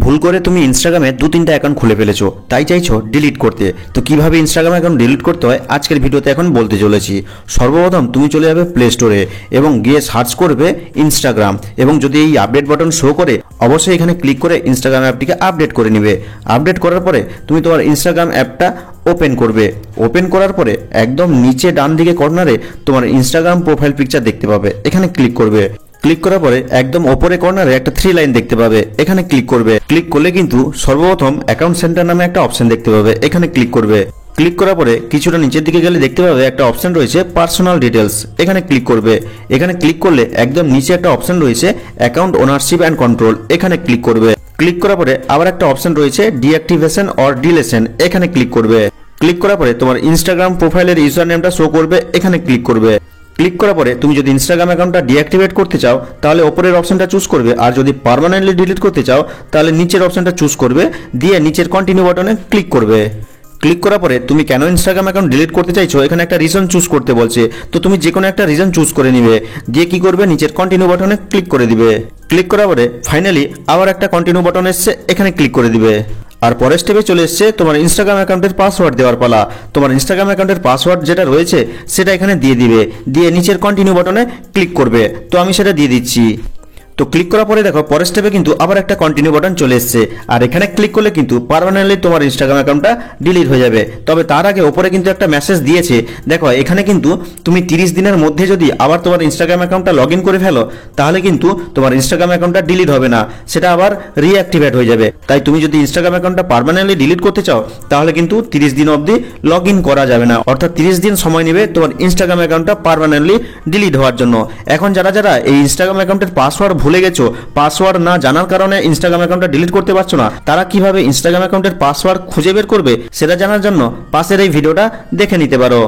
ভুল করে তুমি ইনস্টাগ্রামে 2-3টা অ্যাকাউন্ট খুলে ফেলেছো, তাই চাইছো ডিলিট করতে। তো কিভাবে ইনস্টাগ্রাম অ্যাকাউন্ট ডিলিট করতে হয় আজকের ভিডিওতে এখন বলতে চলেছি। সর্বপ্রথম তুমি চলে যাবে প্লে স্টোরে এবং গিয়ে সার্চ করবে ইনস্টাগ্রাম, এবং যদি এই আপডেট বাটন শো করে অবশ্যই এখানে ক্লিক করে ইনস্টাগ্রাম অ্যাপটিকে আপডেট করে নিবে। আপডেট করার পরে তুমি তোমার ইনস্টাগ্রাম অ্যাপটা ওপেন করবে। ওপেন করার পরে একদম নিচে ডান দিকে কর্নারে তোমার ইনস্টাগ্রাম প্রোফাইল পিকচার দেখতে পাবে, এখানে ক্লিক করবে। ক্লিক করার পরে একদম ওপরে কর্নারে একটা 3 লাইন দেখতে পাবে, এখানে ক্লিক করবে। ক্লিক করলে কিন্তু সর্বপ্রথম অ্যাকাউন্ট সেন্টার নামে একটা অপশন দেখতে পাবে, এখানে ক্লিক করবে। ক্লিক করার পরে কিছুটা নিচের দিকে গেলে দেখতে পাবে একটা অপশন রয়েছে পার্সোনাল ডিটেলস, এখানে ক্লিক করবে। এখানে ক্লিক করলে একদম নিচে একটা অপশন রয়েছে অ্যাকাউন্ট ওনারশিপ অ্যান্ড কন্ট্রোল, এখানে ক্লিক করবে। ক্লিক করার পরে আবার একটা অপশন রয়েছে ডিঅ্যাক্টিভেশন অর ডিলেশন, এখানে ক্লিক করবে। ক্লিক করার পরে তোমার ইনস্টাগ্রাম প্রোফাইলের ইউজার নেমটা শো করবে, এখানে ক্লিক করবে। ক্লিক করার পরে তুমি যদি ইনস্টাগ্রাম অ্যাকাউন্টটা ডিঅ্যাক্টিভেট করতে চাও তাহলে ওপরের অপশনটা চুজ করবে, আর যদি পার্মানেন্টলি ডিলিট করতে চাও তাহলে নিচের অপশনটা চুজ করবে, দিয়ে নিচের কন্টিনিউ বাটনে ক্লিক করবে। ক্লিক করার পরে তুমি কেন ইনস্টাগ্রাম অ্যাকাউন্ট ডিলিট করতে চাইছো এখানে একটা রিজন চুজ করতে বলছে, তো তুমি যে কোনো একটা রিজন চুজ করে নিবে, দিয়ে কি করবে নিচের কন্টিনিউ বাটনে ক্লিক করে দিবে। ক্লিক করার পরে ফাইনালি আবার একটা কন্টিনিউ বাটন এসছে, এখানে ক্লিক করে দিবে। আর পরের স্টেপে চলে এসছে তোমার ইনস্টাগ্রাম অ্যাকাউন্টের পাসওয়ার্ড দেওয়ার পালা। তোমার ইনস্টাগ্রাম অ্যাকাউন্টের পাসওয়ার্ড যেটা রয়েছে সেটা এখানে দিয়ে দিবে, দিয়ে নিচের কন্টিনিউ বাটনে ক্লিক করবে। তো আমি সেটা দিয়ে দিচ্ছি। তো ক্লিক করার পরে দেখো পরের স্টেপে কিন্তু আবার একটা কন্টিনিউ বাটন চলে এসছে, আর এখানে ক্লিক করলে কিন্তু পার্মানেন্টলি তোমার ইনস্টাগ্রাম অ্যাকাউন্টটা ডিলিট হয়ে যাবে। তবে তার আগে ওপরে কিন্তু একটা মেসেজ দিয়েছে, দেখো এখানে কিন্তু তুমি 30 দিনের মধ্যে যদি আবার তোমার ইনস্টাগ্রাম অ্যাকাউন্টটা লগ ইন করে ফেলো তাহলে কিন্তু তোমার ইনস্টাগ্রাম অ্যাকাউন্টটা ডিলিট হবে না, সেটা আবার রিঅ্যাক্টিভেট হয়ে যাবে। তাই তুমি যদি ইনস্টাগ্রাম অ্যাকাউন্টটা পার্মানেন্টলি ডিলিট করতে চাও তাহলে কিন্তু 30 দিন অবধি লগ ইন করা যাবে না, অর্থাৎ 30 দিন সময় নেবে তোমার ইনস্টাগ্রাম অ্যাকাউন্টটা পার্মানেন্টলি ডিলিট হওয়ার জন্য। এখন যারা যারা এই ইনস্টাগ্রাম অ্যাকাউন্টের পাসওয়ার্ড ভুলে গেছো, পাসওয়ার্ড না জানার কারণে ইনস্টাগ্রাম অ্যাকাউন্টটা ডিলিট করতে পারছো না, তারা কিভাবে ইনস্টাগ্রাম অ্যাকাউন্টের পাসওয়ার্ড খুঁজে বের করবে সেটা জানার জন্য পাশের এই ভিডিওটা দেখে নিতে পারো।